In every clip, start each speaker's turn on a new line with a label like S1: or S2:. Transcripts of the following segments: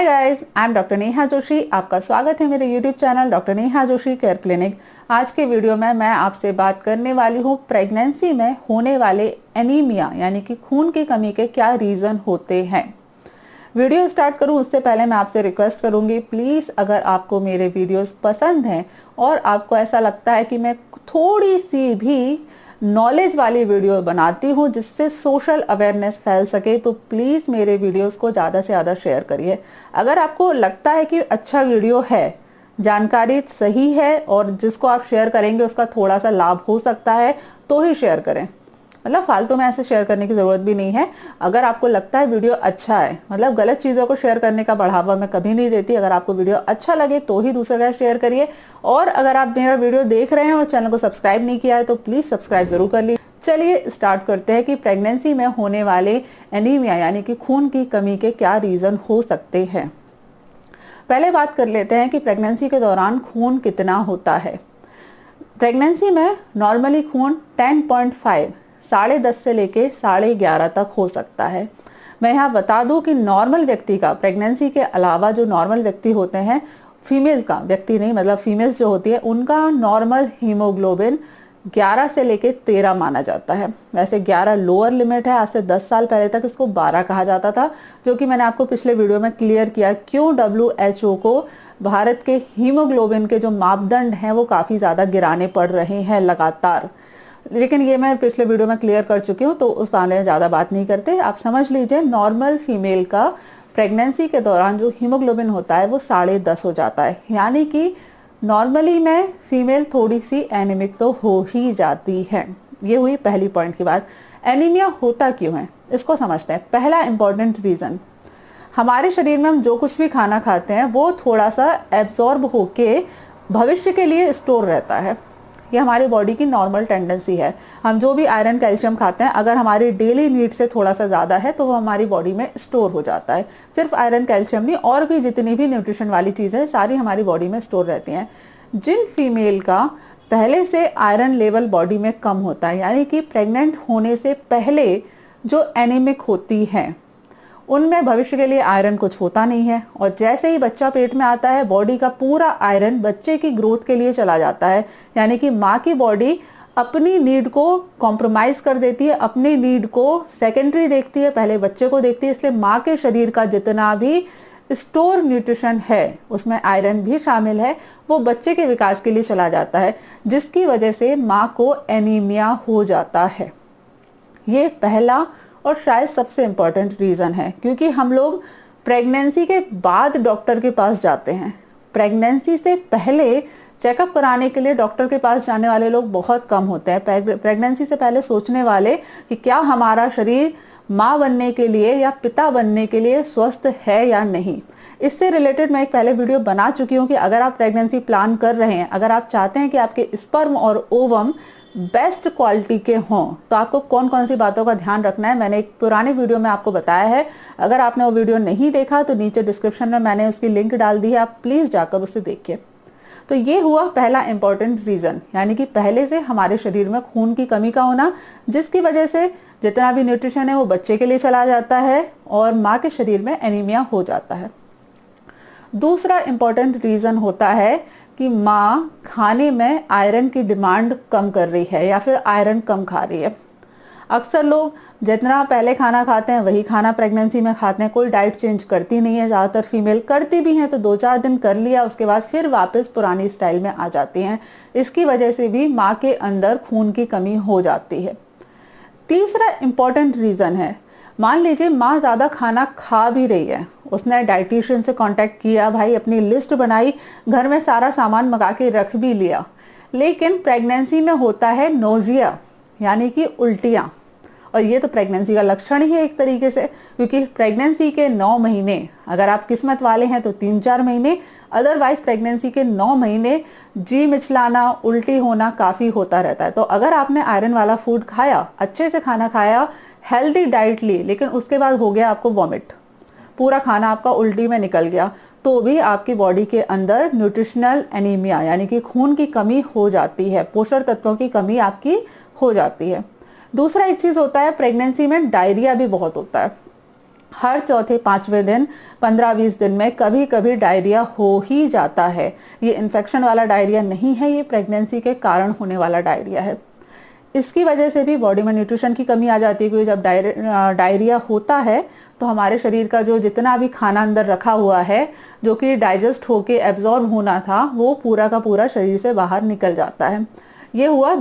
S1: Guys, I am doctor Neha Joshi. आपका स्वागत है मेरे YouTube channel doctor Neha Joshi care clinic. आज के वीडियो में मैं आपसे बात करने वाली हूँ प्रेगनेंसी में होने वाले एनीमिया यानी कि खून की कमी के क्या रीज़न होते हैं। वीडियो स्टार्ट करूं उससे पहले मैं आपसे रिक्वेस्ट करूंगी, प्लीज़ अगर आपको मेरे वीडियोस पसंद हैं और आपको ऐसा लगता है कि मैं थोड़ी सी भी नॉलेज वाली वीडियो बनाती हूँ जिससे सोशल अवेयरनेस फैल सके, तो प्लीज़ मेरे वीडियोस को ज़्यादा से ज़्यादा शेयर करिए। अगर आपको लगता है कि अच्छा वीडियो है, जानकारी सही है और जिसको आप शेयर करेंगे उसका थोड़ा सा लाभ हो सकता है, तो ही शेयर करें। मतलब फालतू में ऐसे शेयर करने की ज़रूरत भी नहीं है। अगर आपको लगता है वीडियो अच्छा है, मतलब गलत चीज़ों को शेयर करने का बढ़ावा मैं कभी नहीं देती। अगर आपको वीडियो अच्छा लगे तो ही दूसरे का शेयर करिए। और अगर आप मेरा वीडियो देख रहे हैं और चैनल को सब्सक्राइब नहीं किया है तो प्लीज़ सब्सक्राइब जरूर कर लीजिए। चलिए स्टार्ट करते हैं कि प्रेगनेंसी में होने वाले एनीमिया यानी कि खून की कमी के क्या रीज़न हो सकते हैं। पहले बात कर लेते हैं कि प्रेगनेंसी के दौरान खून कितना होता है। प्रेगनेंसी में नॉर्मली खून 10.5 10.5 से लेके 11.5 तक हो सकता है। मैं यहाँ बता दूं कि नॉर्मल व्यक्ति का प्रेगनेंसी के अलावा जो नॉर्मल व्यक्ति होते हैं, फीमेल का व्यक्ति नहीं मतलब फीमेल्स जो होती है, उनका नॉर्मल हीमोग्लोबिन 11 से लेके 13 माना जाता है। वैसे 11 लोअर लिमिट है। आज से 10 साल पहले तक इसको 12 कहा जाता था, जो कि मैंने आपको पिछले वीडियो में क्लियर किया क्यों WHO को भारत के हीमोग्लोबिन के जो मापदंड हैं वो काफ़ी ज़्यादा गिराने पड़ रहे हैं लगातार। लेकिन ये मैं पिछले वीडियो में क्लियर कर चुकी हूँ, तो उस बारे में ज़्यादा बात नहीं करते। आप समझ लीजिए नॉर्मल फीमेल का प्रेगनेंसी के दौरान जो हीमोग्लोबिन होता है वो 10.5 हो जाता है। यानी कि नॉर्मली में फीमेल थोड़ी सी एनीमिक तो हो ही जाती है। ये हुई पहली पॉइंट की बात। एनीमिया होता क्यों है इसको समझते हैं। पहला इंपॉर्टेंट रीज़न, हमारे शरीर में हम जो कुछ भी खाना खाते हैं वो थोड़ा सा एब्जॉर्ब होके भविष्य के लिए स्टोर रहता है। ये हमारी बॉडी की नॉर्मल टेंडेंसी है। हम जो भी आयरन कैल्शियम खाते हैं, अगर हमारी डेली नीड से थोड़ा सा ज़्यादा है तो वो हमारी बॉडी में स्टोर हो जाता है। सिर्फ आयरन कैल्शियम नहीं, और भी जितनी भी न्यूट्रिशन वाली चीज़ें सारी हमारी बॉडी में स्टोर रहती हैं। जिन फीमेल का पहले से आयरन लेवल बॉडी में कम होता है, यानी कि प्रेग्नेंट होने से पहले जो एनीमिक होती हैं, उनमें भविष्य के लिए आयरन कुछ होता नहीं है। और जैसे ही बच्चा पेट में आता है, बॉडी का पूरा आयरन बच्चे की ग्रोथ के लिए चला जाता है। यानी कि माँ की बॉडी अपनी नीड को कॉम्प्रोमाइज कर देती है, अपनी नीड को सेकेंडरी देखती है, पहले बच्चे को देखती है। इसलिए माँ के शरीर का जितना भी स्टोर न्यूट्रिशन है उसमें आयरन भी शामिल है, वो बच्चे के विकास के लिए चला जाता है, जिसकी वजह से माँ को एनीमिया हो जाता है। ये पहला और शायद सबसे इम्पॉर्टेंट रीज़न है, क्योंकि हम लोग प्रेगनेंसी के बाद डॉक्टर के पास जाते हैं। प्रेगनेंसी से पहले चेकअप कराने के लिए डॉक्टर के पास जाने वाले लोग बहुत कम होते हैं। प्रेगनेंसी से पहले सोचने वाले कि क्या हमारा शरीर माँ बनने के लिए या पिता बनने के लिए स्वस्थ है या नहीं। इससे रिलेटेड मैं एक पहले वीडियो बना चुकी हूँ कि अगर आप प्रेगनेंसी प्लान कर रहे हैं, अगर आप चाहते हैं कि आपके स्पर्म और ओवम बेस्ट क्वालिटी के हों, तो आपको कौन कौन सी बातों का ध्यान रखना है, मैंने एक पुराने वीडियो में आपको बताया है। अगर आपने वो वीडियो नहीं देखा तो नीचे डिस्क्रिप्शन में मैंने उसकी लिंक डाल दी है, आप प्लीज़ जाकर उसे देखिए। तो ये हुआ पहला इंपॉर्टेंट रीज़न, यानी कि पहले से हमारे शरीर में खून की कमी का होना, जिसकी वजह से जितना भी न्यूट्रिशन है वो बच्चे के लिए चला जाता है और माँ के शरीर में एनीमिया हो जाता है। दूसरा इंपॉर्टेंट रीज़न होता है कि माँ खाने में आयरन की डिमांड कम कर रही है या फिर आयरन कम खा रही है। अक्सर लोग जितना पहले खाना खाते हैं वही खाना प्रेगनेंसी में खाते हैं, कोई डाइट चेंज करती नहीं है। ज़्यादातर फीमेल करती भी हैं तो 2-4 दिन कर लिया, उसके बाद फिर वापस पुरानी स्टाइल में आ जाती हैं। इसकी वजह से भी माँ के अंदर खून की कमी हो जाती है। तीसरा इम्पॉर्टेंट रीज़न है, मान लीजिए माँ ज़्यादा खाना खा भी रही है, उसने डाइटिशियन से कांटेक्ट किया, भाई अपनी लिस्ट बनाई, घर में सारा सामान मंगा के रख भी लिया, लेकिन प्रेगनेंसी में होता है नोजिया यानी कि उल्टियाँ। और ये तो प्रेगनेंसी का लक्षण ही है एक तरीके से, क्योंकि प्रेगनेंसी के 9 महीने, अगर आप किस्मत वाले हैं तो 3-4 महीने, अदरवाइज प्रेगनेंसी के 9 महीने जी मिचलाना, उल्टी होना काफ़ी होता रहता है। तो अगर आपने आयरन वाला फूड खाया, अच्छे से खाना खाया, हेल्दी डाइट ली, लेकिन उसके बाद हो गया आपको वॉमिट, पूरा खाना आपका उल्टी में निकल गया, तो भी आपकी बॉडी के अंदर न्यूट्रिशनल एनीमिया यानी कि खून की कमी हो जाती है, पोषक तत्वों की कमी आपकी हो जाती है। दूसरा एक चीज़ होता है, प्रेगनेंसी में डायरिया भी बहुत होता है। हर चौथे पांचवें दिन 15-20 दिन में कभी कभी डायरिया हो ही जाता है। ये इन्फेक्शन वाला डायरिया नहीं है, ये प्रेगनेंसी के कारण होने वाला डायरिया है। इसकी वजह से भी बॉडी में न्यूट्रिशन की कमी आ जाती है, क्योंकि जब डायरिया होता है तो हमारे शरीर का जो जितना भी खाना अंदर रखा हुआ है, जो कि डाइजेस्ट होके एब्जॉर्ब होना था, वो पूरा का पूरा शरीर से बाहर निकल जाता है। ये हुआ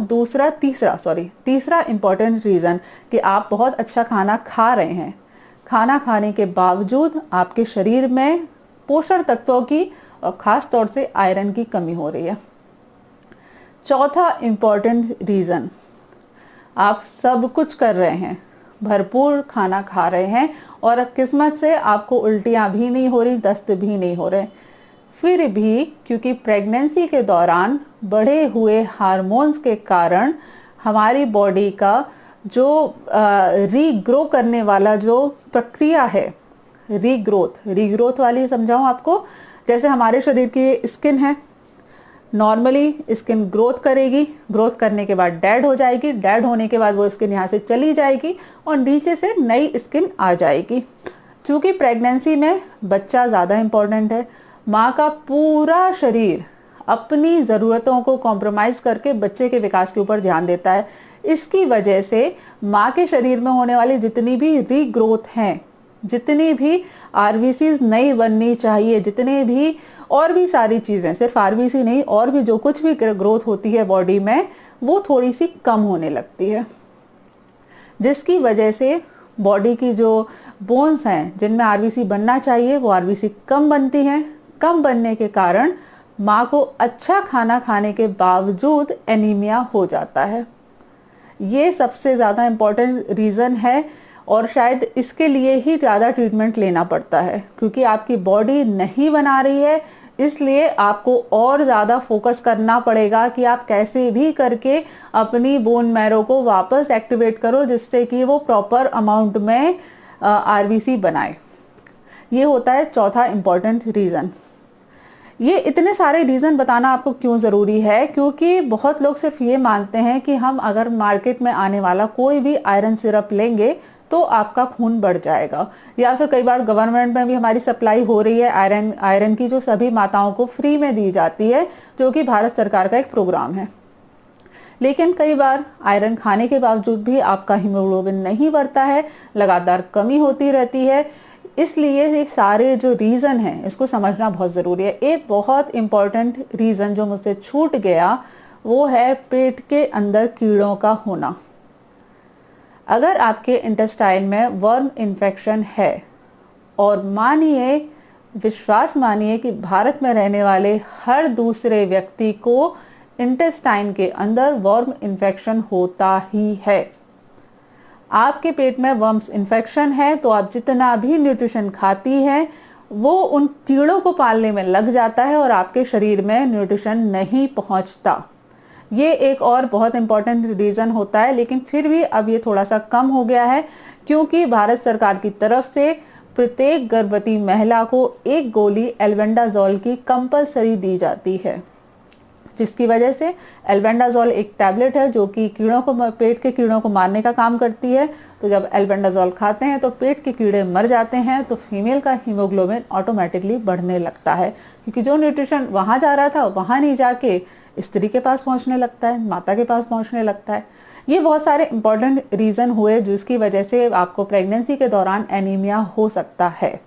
S1: तीसरा इंपॉर्टेंट रीज़न कि आप बहुत अच्छा खाना खा रहे हैं, खाना खाने के बावजूद आपके शरीर में पोषण तत्वों की और ख़ास तौर से आयरन की कमी हो रही है। चौथा इंपॉर्टेंट रीज़न, आप सब कुछ कर रहे हैं, भरपूर खाना खा रहे हैं और किस्मत से आपको उल्टियां भी नहीं हो रही, दस्त भी नहीं हो रहे, फिर भी क्योंकि प्रेगनेंसी के दौरान बढ़े हुए हार्मोन्स के कारण हमारी बॉडी का जो रीग्रो करने वाला जो प्रक्रिया है, रीग्रोथ वाली समझाऊं आपको, जैसे हमारे शरीर की स्किन है, नॉर्मली स्किन ग्रोथ करेगी, ग्रोथ करने के बाद डेड हो जाएगी, डेड होने के बाद वो स्किन यहाँ से चली जाएगी और नीचे से नई स्किन आ जाएगी। चूंकि प्रेगनेंसी में बच्चा ज़्यादा इम्पोर्टेंट है, माँ का पूरा शरीर अपनी ज़रूरतों को कॉम्प्रोमाइज़ करके बच्चे के विकास के ऊपर ध्यान देता है। इसकी वजह से माँ के शरीर में होने वाली जितनी भी रीग्रोथ हैं, जितनी भी आरबीसीज नई बननी चाहिए, जितने भी और भी सारी चीज़ें, सिर्फ आरबीसी नहीं, और भी जो कुछ भी ग्रोथ होती है बॉडी में, वो थोड़ी सी कम होने लगती है, जिसकी वजह से बॉडी की जो बोन्स हैं जिनमें आरबीसी बनना चाहिए, वो आरबीसी कम बनती हैं। कम बनने के कारण माँ को अच्छा खाना खाने के बावजूद एनीमिया हो जाता है। ये सबसे ज़्यादा इम्पोर्टेंट रीज़न है और शायद इसके लिए ही ज़्यादा ट्रीटमेंट लेना पड़ता है, क्योंकि आपकी बॉडी नहीं बना रही है, इसलिए आपको और ज़्यादा फोकस करना पड़ेगा कि आप कैसे भी करके अपनी बोन मैरो को वापस एक्टिवेट करो, जिससे कि वो प्रॉपर अमाउंट में आरबीसी बनाए। ये होता है चौथा इम्पॉर्टेंट रीज़न। ये इतने सारे रीज़न बताना आपको क्यों ज़रूरी है, क्योंकि बहुत लोग सिर्फ ये मानते हैं कि हम अगर मार्केट में आने वाला कोई भी आयरन सिरप लेंगे तो आपका खून बढ़ जाएगा, या फिर कई बार गवर्नमेंट में भी हमारी सप्लाई हो रही है आयरन की, जो सभी माताओं को फ्री में दी जाती है, जो कि भारत सरकार का एक प्रोग्राम है। लेकिन कई बार आयरन खाने के बावजूद भी आपका हीमोग्लोबिन नहीं बढ़ता है, लगातार कमी होती रहती है। इसलिए ये सारे जो रीज़न हैं, इसको समझना बहुत ज़रूरी है। एक बहुत इम्पॉर्टेंट रीज़न जो मुझसे छूट गया, वो है पेट के अंदर कीड़ों का होना। अगर आपके इंटेस्टाइन में वर्म इन्फेक्शन है, और विश्वास मानिए कि भारत में रहने वाले हर दूसरे व्यक्ति को इंटेस्टाइन के अंदर वर्म इन्फेक्शन होता ही है। आपके पेट में वर्म्स इन्फेक्शन है तो आप जितना भी न्यूट्रिशन खाती हैं, वो उन कीड़ों को पालने में लग जाता है और आपके शरीर में न्यूट्रिशन नहीं पहुंचता। ये एक और बहुत इंपॉर्टेंट रीज़न होता है, लेकिन फिर भी अब ये थोड़ा सा कम हो गया है, क्योंकि भारत सरकार की तरफ से प्रत्येक गर्भवती महिला को एक गोली एल्बेंडाजोल की कंपलसरी दी जाती है, जिसकी वजह से एल्बेंडाजोल एक टैबलेट है जो कि पेट के कीड़ों को मारने का काम करती है। तो जब एल्बेंडाजोल खाते हैं तो पेट के कीड़े मर जाते हैं, तो फीमेल का हीमोग्लोबिन ऑटोमेटिकली बढ़ने लगता है, क्योंकि जो न्यूट्रिशन वहाँ जा रहा था वहाँ नहीं जाके स्त्री के पास पहुँचने लगता है, माता के पास पहुँचने लगता है। ये बहुत सारे इंपॉर्टेंट रीज़न हुए जिसकी वजह से आपको प्रेगनेंसी के दौरान एनीमिया हो सकता है।